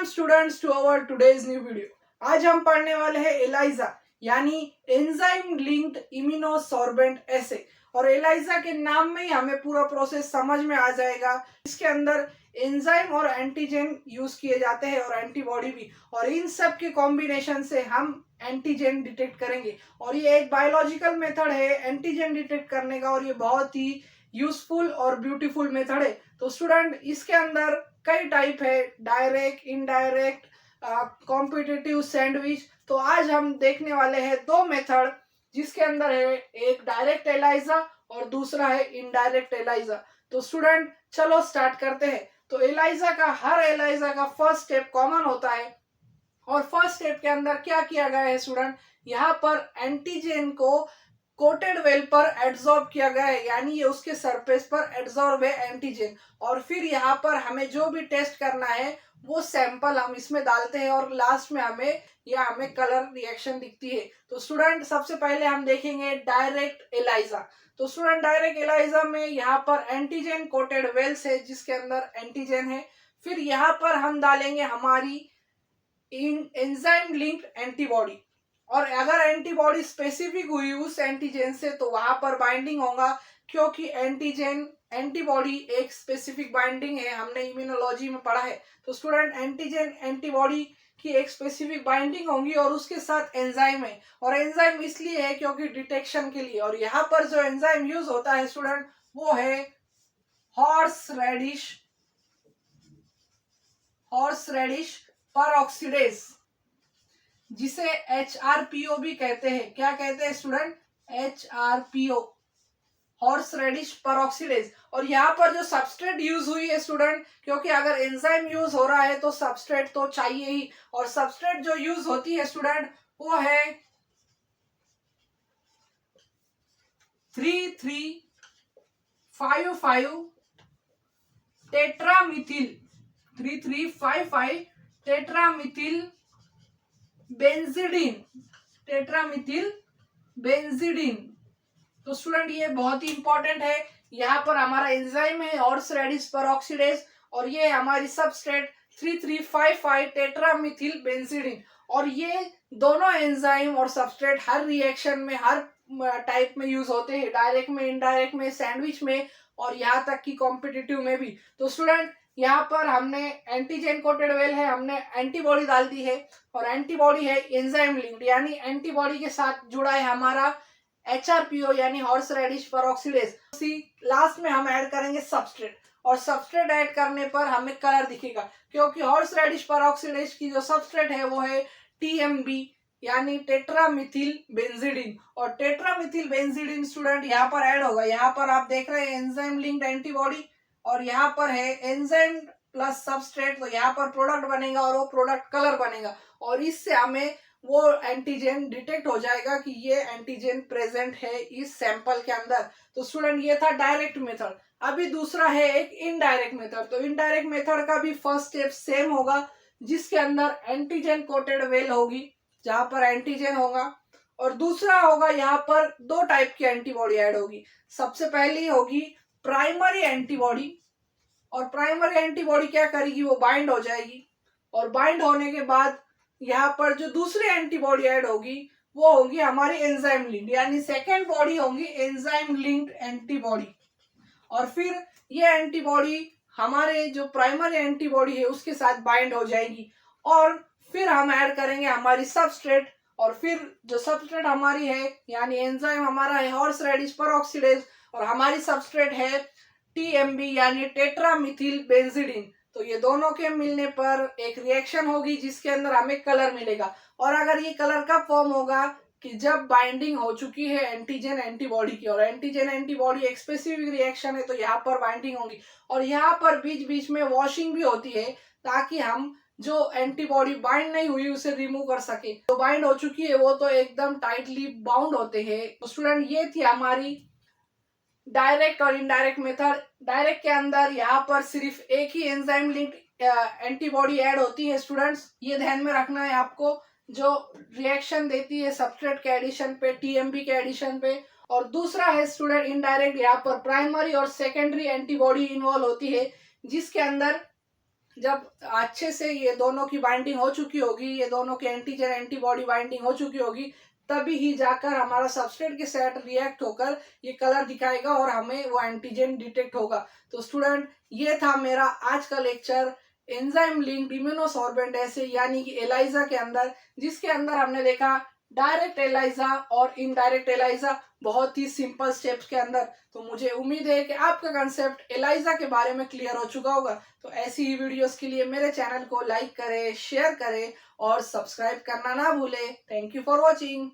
Students to our today's new video. आज हम पढ़ने वाले हैं एलाइजा यानी एंजाइम लिंक्ड इम्यूनोसॉर्बेंट एसे। और एलाइजा के नाम में ही हमें पूरा प्रोसेस समझ में आ जाएगा। इसके अंदर एंजाइम और एंटीजन यूज किए जाते हैं और एंटीबॉडी भी, और इन सब के कॉम्बिनेशन से हम एंटीजन डिटेक्ट करेंगे। और ये एक बायोलॉजिकल मेथड है एंटीजन डिटेक्ट करने का, और ये बहुत ही यूजफुल और ब्यूटीफुल मेथड है। तो स्टूडेंट इसके अंदर कई टाइप है, डायरेक्ट, इनडायरेक्ट, कॉम्पिटिटिव, सैंडविच। तो आज हम देखने वाले हैं दो मेथड, जिसके अंदर है एक डायरेक्ट एलाइजा और दूसरा है इनडायरेक्ट एलाइजा। तो स्टूडेंट चलो स्टार्ट करते हैं। तो एलाइजा का, हर एलाइजा का फर्स्ट स्टेप कॉमन होता है, और फर्स्ट स्टेप के अंदर क्या किया गया है स्टूडेंट, यहाँ पर एंटीजन को कोटेड वेल पर एड्सॉर्ब किया गया है, यानी ये उसके सरफेस पर एड्सॉर्ब है एंटीजन। और फिर यहाँ पर हमें जो भी टेस्ट करना है वो सैंपल हम इसमें डालते हैं, और लास्ट में हमें कलर रिएक्शन दिखती है। तो स्टूडेंट सबसे पहले हम देखेंगे डायरेक्ट एलाइजा। तो स्टूडेंट डायरेक्ट एलाइजा में यहाँ पर एंटीजन कोटेड वेल्स है जिसके अंदर एंटीजन है। फिर यहाँ पर हम डालेंगे हमारी एंजाइम लिंक्ड एंटीबॉडी, और अगर एंटीबॉडी स्पेसिफिक हुई उस एंटीजन से तो वहां पर बाइंडिंग होगा, क्योंकि एंटीबॉडी एक स्पेसिफिक बाइंडिंग है, हमने इम्यूनोलॉजी में पढ़ा है। तो स्टूडेंट एंटीजन एंटीबॉडी की एक स्पेसिफिक बाइंडिंग होगी, और उसके साथ एंजाइम है, और एंजाइम इसलिए है क्योंकि डिटेक्शन के लिए। और यहाँ पर जो एंजाइम यूज होता है स्टूडेंट वो है हॉर्स रेडिश परऑक्सीडेज, जिसे HRPO भी कहते हैं। क्या कहते हैं student? HRPO, horse radish peroxidase. और यहाँ पर जो सबस्ट्रेट यूज हुई है स्टूडेंट, क्योंकि अगर एंजाइम यूज हो रहा है तो सबस्ट्रेट तो चाहिए ही, और सबस्ट्रेट जो यूज होती है स्टूडेंट वो है 3355 टेट्रामिथिल, 3355 टेट्रामिथिल बेंजीडीन। तो स्टूडेंट ये बहुत ही इंपॉर्टेंट है। यहाँ पर हमारा एंजाइम है हॉर्स रेडिश परऑक्सीडेज, और ये हमारी सबस्ट्रेट 3355 टेट्रामिथिल बेंजीडीन। और ये दोनों एंजाइम और सबस्ट्रेट हर रिएक्शन में, हर टाइप में यूज होते हैं, डायरेक्ट में, इनडायरेक्ट में, सैंडविच में, और यहाँ तक कि कॉम्पिटिटिव में भी। तो स्टूडेंट यहाँ पर हमने एंटीजन कोटेड वेल है, हमने एंटीबॉडी डाल दी है, और एंटीबॉडी है एंजाइम लिंक्ड, यानी एंटीबॉडी के साथ जुड़ा है हमारा HRPO यानी हॉर्स रेडिश परऑक्सीडेज। लास्ट में हम ऐड करेंगे सबस्ट्रेट, और सबस्ट्रेट ऐड करने पर हमें कलर दिखेगा, क्योंकि हॉर्स रेडिश परऑक्सीडेज की जो सबस्ट्रेट है वो है TMB यानी टेट्रामिथिल बेंजीडीन। और टेट्रामिथिल बेंजीडीन स्टूडेंट यहाँ पर ऐड होगा। यहाँ पर आप देख रहे हैं एंजाइम लिंक्ड एंटीबॉडी, और यहाँ पर है एंजाइम प्लस सबस्ट्रेट, तो यहाँ पर प्रोडक्ट बनेगा, और वो प्रोडक्ट कलर बनेगा, और इससे हमें वो एंटीजन डिटेक्ट हो जाएगा कि ये एंटीजन प्रेजेंट है इस सैंपल के अंदर। तो स्टूडेंट ये था डायरेक्ट मेथड। अभी दूसरा है एक इनडायरेक्ट मेथड। तो इनडायरेक्ट मेथड का भी फर्स्ट स्टेप सेम होगा, जिसके अंदर एंटीजन कोटेड वेल होगी जहां पर एंटीजन होगा, और दूसरा होगा यहाँ पर दो टाइप की एंटीबॉडी ऐड होगी। सबसे पहली होगी प्राइमरी एंटीबॉडी, और प्राइमरी एंटीबॉडी क्या करेगी, वो बाइंड हो जाएगी, और बाइंड होने के बाद यहाँ पर जो दूसरी एंटीबॉडी ऐड होगी वो होगी हमारी एंजाइम लिंक्ड, यानी सेकेंड बॉडी होगी एंजाइम लिंक्ड एंटीबॉडी। और फिर ये एंटीबॉडी हमारे जो प्राइमरी एंटीबॉडी है उसके साथ बाइंड हो जाएगी, और फिर हम ऐड करेंगे हमारी सबस्ट्रेट, और फिर जो सबस्ट्रेट हमारी है यानी एंजाइम हमारा है हॉर्स रेडिश परऑक्सीडेज, और हमारी सबस्ट्रेट है TMB यानी टेट्रामिथिल बेंजीडीन। तो ये दोनों के मिलने पर एक रिएक्शन होगी जिसके अंदर हमें कलर मिलेगा। और अगर ये कलर कब फॉर्म होगा, कि जब बाइंडिंग हो चुकी है एंटीजन एंटीबॉडी की, और एंटीजन एंटीबॉडी एक स्पेसिफिक रिएक्शन है तो यहाँ पर बाइंडिंग होगी, और यहाँ पर बीच बीच में वॉशिंग भी होती है, ताकि हम जो एंटीबॉडी बाइंड नहीं हुई उसे रिमूव कर सके। तो बाइंड हो चुकी है वो तो एकदम टाइटली बाउंड होते हैं। तो स्टूडेंट ये थी हमारी डायरेक्ट और इनडायरेक्ट मेथड। डायरेक्ट के अंदर यहाँ पर सिर्फ एक ही एंजाइम लिंक्ड एंटीबॉडी ऐड होती है स्टूडेंट्स, ये ध्यान में रखना है आपको, जो रिएक्शन देती है सबस्ट्रेट के एडिशन पे, TMB के एडिशन पे। और दूसरा है स्टूडेंट इनडायरेक्ट, यहाँ पर प्राइमरी और सेकेंडरी एंटीबॉडी इन्वॉल्व होती है, जिसके अंदर जब अच्छे से ये दोनों की बाइंडिंग हो चुकी होगी, ये दोनों के एंटीजन एंटीबॉडी बाइंडिंग हो चुकी होगी, तभी ही जाकर हमारा सबस्ट्रेट के साथ रिएक्ट होकर ये कलर दिखाएगा और हमें वो एंटीजन डिटेक्ट होगा। तो स्टूडेंट, ये था मेरा आज का लेक्चर एंजाइम लिंक्ड इम्यूनोसॉर्बेंट ऐसे यानी कि एलाइजा के अंदर, जिसके अंदर हमने देखा डायरेक्ट एलाइजा और इनडायरेक्ट एलाइजा बहुत ही सिंपल स्टेप्स के अंदर। तो मुझे उम्मीद है कि आपका कंसेप्ट एलाइजा के बारे में क्लियर हो चुका होगा। तो ऐसी ही वीडियोस के लिए मेरे चैनल को लाइक करें, शेयर करें और सब्सक्राइब करना ना भूलें। Thank you for watching.